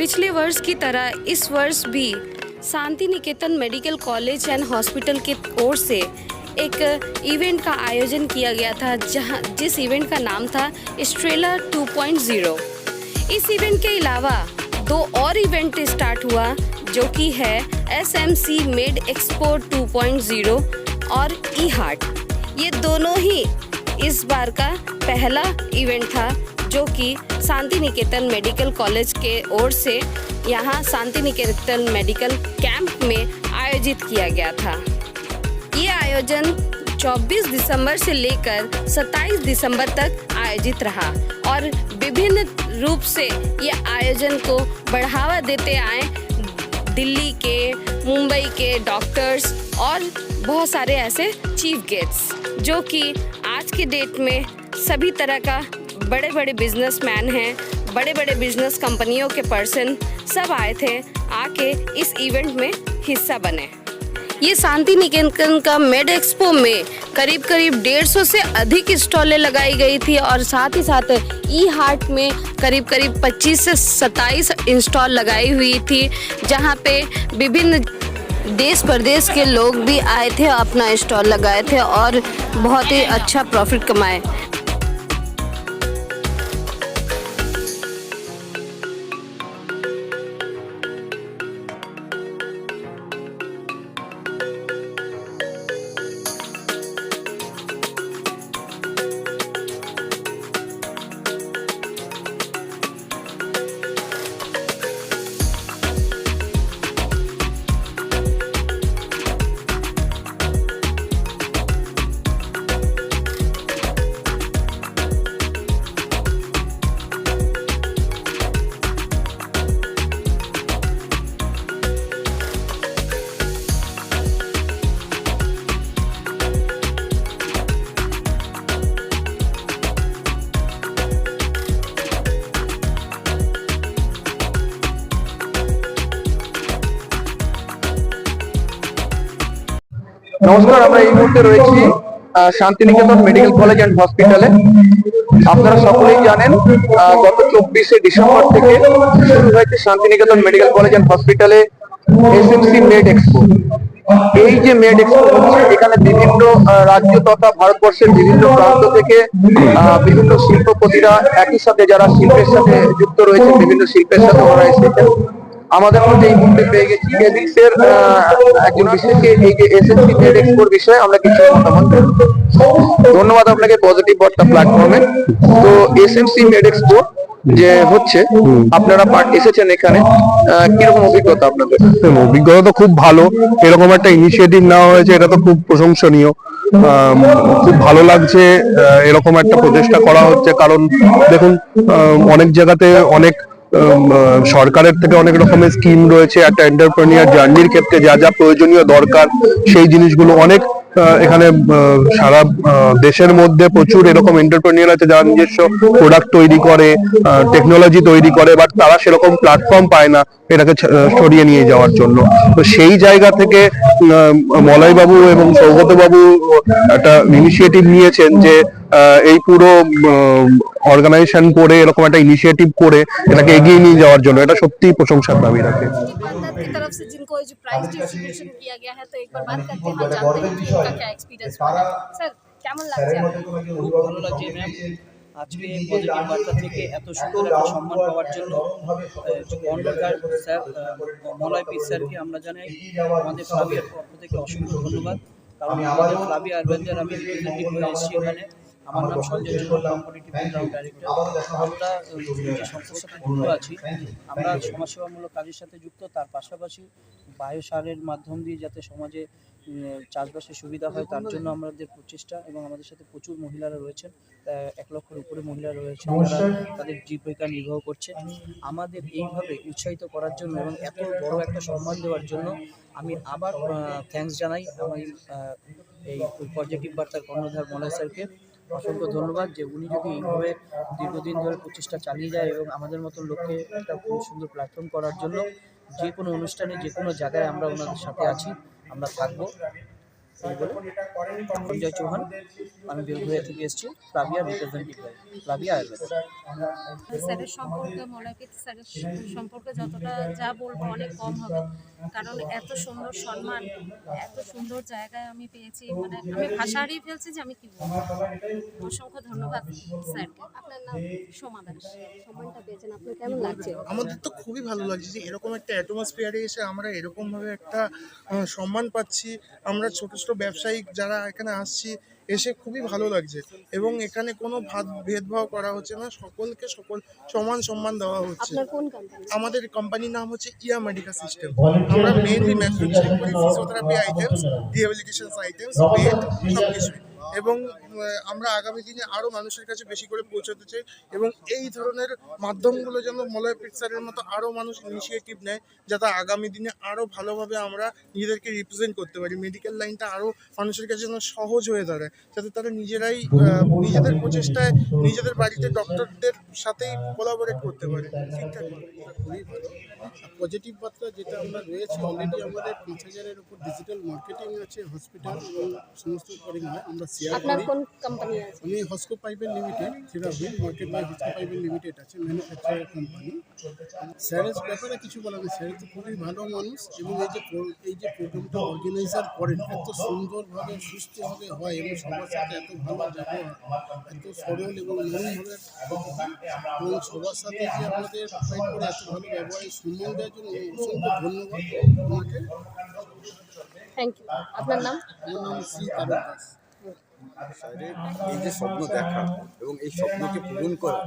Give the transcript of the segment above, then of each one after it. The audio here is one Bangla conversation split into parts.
पिछले वर्ष की तरह इस वर्ष भी Shanti Niketan medical college and hospital के ओर से एक इवेंट का आयोजन किया गया था, जिस इवेंट का नाम था स्ट्रेला 2.0। इस इवेंट के अलावा दो और इवेंट स्टार्ट हुआ, जो कि है SMC मेड एक्सपो 2.0 और ई हार्ट। ये दोनों ही इस बार का पहला इवेंट था, जो कि शांति निकेतन मेडिकल कॉलेज के ओर से यहाँ शांति निकेतन मेडिकल कैंप में आयोजित किया गया था। ये आयोजन 24 दिसंबर से लेकर 27 दिसंबर तक आयोजित रहा और विभिन्न रूप से ये आयोजन को बढ़ावा देते आए दिल्ली के, मुंबई के डॉक्टर्स और बहुत सारे ऐसे चीफ गेस्ट्स, जो कि आज के डेट में सभी तरह का बड़े बड़े बिजनेसमैन हैं, बड़े बड़े बिजनेस कंपनियों के पर्सन सब आए थे, आके इस इवेंट में हिस्सा बने। ये शांति निकेतन का मेड एक्सपो में करीब 150 से अधिक स्टॉलें लगाई गई थी और साथ ही साथ ई हार्ट में करीब 25 से 27 इंस्टॉल लगाई हुई थी, जहाँ पे विभिन्न देश प्रदेश के लोग भी आए थे, अपना स्टॉल लगाए थे और बहुत ही अच्छा प्रॉफिट कमाए। নমস্কার, আমরা এই মুহূর্তে রয়েছি শান্তিনিকেতন মেডিকেল কলেজ অ্যান্ড হসপিটালে। আপনারা সকলেই জানেন গত 24শে ডিসেম্বর থেকে শুরু হয়েছে শান্তিনিকেতন মেডিকেল কলেজ অ্যান্ড হসপিটালে SMC মেড এক্সপো। এই যে মেড এক্সপো হচ্ছে, এখানে বিভিন্ন রাজ্য তথা ভারতবর্ষের বিভিন্ন প্রান্ত থেকে বিভিন্ন শিল্পপতিরা একই সাথে, যারা শিল্পের সাথে যুক্ত রয়েছে, বিভিন্ন শিল্পের সাথে ওরা এসেছেন। আমাদের মধ্যে এই মুহূর্তে পেয়ে গেছি এভিক্সের একজন বিশেষজ্ঞ এই যে SMC মেড এক্সপোর বিষয়ে আমরা কিছু মতামত দেব। ধন্যবাদ আপনাকে পজিটিভ বার্তা প্ল্যাটফর্মে। তো SMC মেড এক্সপো যে হচ্ছে, আপনারা এসেছেন এখানে, কিরকম অভিজ্ঞতা আপনাদের? অভিজ্ঞতা তো খুব ভালো। এরকম একটা ইনিশিয়েটিভ নেওয়া হয়েছে, এটা তো খুব প্রশংসনীয়। খুব ভালো লাগছে এরকম একটা প্রচেষ্টা করা হচ্ছে, কারণ দেখুন অনেক জায়গাতে অনেক সরকারের থেকে অনেক রকমের স্কিম রয়েছে। একটা এন্টারপ্রেনিয়ার জার্নির ক্ষেত্রে যা যা প্রয়োজনীয় দরকার, সেই জিনিসগুলো অনেক এখানে সারা দেশের মধ্যে প্রচুর এরকম এন্টারপ্রেনিয়ার আছে যারা নিজস্ব প্রোডাক্ট তৈরি করে, টেকনোলজি তৈরি করে, বাট তারা সেরকম প্ল্যাটফর্ম পায় না এটাকে সরিয়ে নিয়ে যাওয়ার জন্য। তো সেই জায়গা থেকে মলয় বাবু এবং সৌগত বাবু একটা ইনিশিয়েটিভ নিয়েছেন যে এই পুরো অর্গানাইজেশন করে, এরকম একটা ইনিশিয়েটিভ করে এটাকে এগিয়ে নিয়ে যাওয়ার জন্য, এটা সত্যিই প্রশংসার দাবি রাখে। की तरफ से जिनको जो प्राइज डिस्ट्रीब्यूशन किया गया है, तो एक बार बात करते हैं, जानते हैं कि उनका क्या एक्सपीरियंस रहा। सर, কেমন লাগছে? খুব ভালো লাগছে ম্যাম। আজকে পজিটিভ বার্তা থেকে এত সুন্দর একটা সম্মান পাওয়ার জন্য কর্ণধার স্যার মলয় পি স্যারকে আমরা জানাই আমাদের ফ্লাভিয়ার পক্ষ থেকে অসংখ্য ধন্যবাদ। কারণ আমাদের ফ্লাভিয়া আরবানদের আমি রিপ্রেজেন্টেটিভ হয়ে এসেছি এখানে। আমার নাম Sanjay Chowdhury, competitive programme director. আমরা যে সংস্থার সাথে যুক্ত আছি, আমরা সমাজসেবামূলক কাজের সাথে যুক্ত, তার পাশাপাশি বায়োসারের মাধ্যম দিয়ে যাতে সমাজে চাষবাসের সুবিধা হয় তার জন্য আমাদের প্রচেষ্টা, এবং আমাদের সাথে প্রচুর মহিলারা রয়েছেন, 1 লক্ষের উপরে মহিলা রয়েছেন যারা তাদের জীবিকা নির্বাহ করছে। আমাদের এইভাবে উৎসাহিত করার জন্য এবং এত বড় একটা সম্মান দেওয়ার জন্য আমি আবার থ্যাঙ্কস জানাই আমার এই পজিটিভ বার্তার কর্ণধার মলয় স্যারকে। অসংখ্য ধন্যবাদ যে উনি যদি এইভাবে দীর্ঘদিন ধরে প্রচেষ্টা চালিয়ে যায় এবং আমাদের মতো লোককে একটা খুব সুন্দর প্ল্যাটফর্ম করার জন্য যে কোনো অনুষ্ঠানে, যে কোনো জায়গায় আমরা ওনাদের সাথে আছি, আমরা থাকবো। সঞ্জয় চৌহান, আমি বেলঘরিয়া থেকে এসেছি, প্লাবিয়া রিপ্রেজেন্টেটিভ হয়ে, প্লাবিয়া আয়ুর্বেদ। স্যারের সম্পর্কে মলয়পিত স্যারের সম্পর্কে যতটা যা বলবো অনেক কম হবে, কারণ এত সুন্দর সম্মান, এত সুন্দর জায়গায় আমি পেয়েছি, মানে আমি ভাষা হারিয়ে ফেলছি যে আমি কি বলবো। অসংখ্য ধন্যবাদ স্যারকে। আপনার নাম? সোমা দাস। সম্মানটা পেয়েছেন, আপনার কেমন লাগছে? আমাদের তো খুবই ভালো লাগছে যে এরকম একটা অ্যাটমসফিয়ারে এসে আমরা এরকমভাবে একটা সম্মান পাচ্ছি। আমরা ছোট ছোট ব্যবসায়িক যারা এখানে আসছি, এসে খুবই ভালো লাগছে এবং এখানে কোনো ভেদভাব করা হচ্ছে না, সকলকে সমান সম্মান দেওয়া হচ্ছে। আপনার কোন কোম্পানি? আমাদের কোম্পানির নাম হচ্ছে ইয়া মেডিকেল সিস্টেম। আমরা মেইনলি ম্যানুফ্যাকচারিং করি physiotherapy items, rehabilitation items, bed, সব কিছু। এবং আমরা আগামী দিনে আরও মানুষের কাছে বেশি করে পৌঁছাতে চাই এবং এই ধরনের মাধ্যমগুলো যেন মলয়পিত স্যারের মতো আরও মানুষ ইনিশিয়েটিভ নেয়, যাতে আগামী দিনে আরও ভালোভাবে আমরা নিজেদেরকে রিপ্রেজেন্ট করতে পারি। মেডিকেল লাইনটা আরও মানুষের কাছে যেন সহজ হয়ে দাঁড়ায়, যাতে তারা নিজেরাই নিজেদের প্রচেষ্টায় নিজেদের বাড়িতে ডক্টরদের সাথেই কোলাবোরেট করতে পারে। ঠিকঠাক খুবই ভালো পজিটিভ বার্তা যেটা আমরা রয়েছে। অলরেডি আমাদের 5,000-এর উপর ডিজিটাল মার্কেটিং আছে, হসপিটাল এবং সমস্ত পরিমাণে আমরা শেয়ার আপনার করি। কোন কোম্পানি আছে? আমি হস্কো পাইপের লিমিটেড, যেটা হুইল মার্কেট বাই হস্কো পাইপের লিমিটেড আছে, ম্যানুফ্যাকচারার কোম্পানি। স্যারের ব্যাপারে কিছু বলার নেই, স্যার তো খুবই ভালো মানুষ এবং এই যে প্রোগ্রামটা অর্গানাইজার করেন এত সুন্দরভাবে সুস্থভাবে হয় এবং সবার সাথে এত ভালো ব্যবহার, এত সরল এবং নরমভাবে এবং সবার সাথে যে আমাদের ফাইট করে এত ভালো ব্যবহার, এই সম্মান দেওয়ার জন্য অসংখ্য ধন্যবাদ আমাকে। Thank you. আপনার নাম? আমার নাম শ্রী তারক দাস। স্যারের এই যে স্বপ্ন দেখা এবং এই স্বপ্নকে পূরণ করা,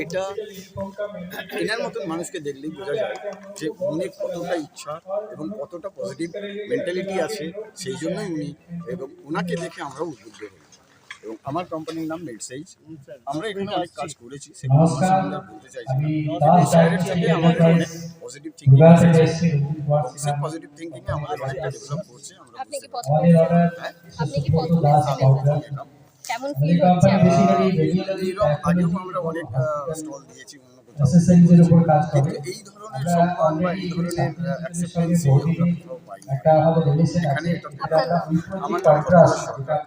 এটা এনার মতন মানুষকে দেখলেই বোঝা যায় যে উনি কতটা ইচ্ছা এবং কতটা পজিটিভ মেন্টালিটি আছে। সেই জন্যই উনি এবং ওনাকে দেখে আমরাও উদ্বুদ্ধ হই। এবং আমার কোম্পানির নাম মেডসাইজ। আমরা এখানে অনেক কাজ করেছি, সেগুলো আমার সঙ্গে আর বলতে চাইছি না। কিন্তু স্যারের থেকে আমাদের অনেক পজিটিভ থিঙ্কিং এসেছে এবং সেই পজিটিভ থিঙ্কিংয়ে আমাদের অনেকটা ডেভেলপ করছে। আমরা আপনি কি প্রথমে এসেছিলেন? কেমন ফিল হচ্ছে আপনার? আগেও আমরা অনেক স্টল দিয়েছি অন্য কোথাও, কিন্তু এই ধরনের সম্মান বা এই ধরনের অ্যাকসেপ্টেন্সি আমরা কোথাও পাই না। এখানে এটা আমার নাম প্রকাশ সরকার।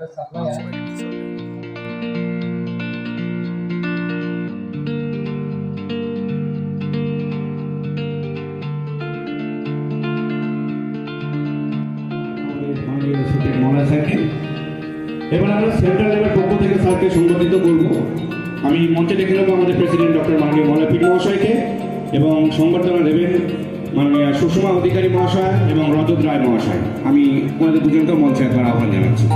এবার আমরা সেন্ট্রাল লেভেল পক্ষ থেকে স্যারকে সংগঠিত করব। আমি মঞ্চে ডেকে নেব আমাদের প্রেসিডেন্ট ডক্টর মাননীয় মলয়পিত মহাশয়কে এবং সংবর্ধনা দেবেন মাননীয় সুষমা অধিকারী মহাশয় এবং রজত রায় মহাশয়। আমি ওনাদের দুজনকে মঞ্চে একবার আহ্বান জানাচ্ছি।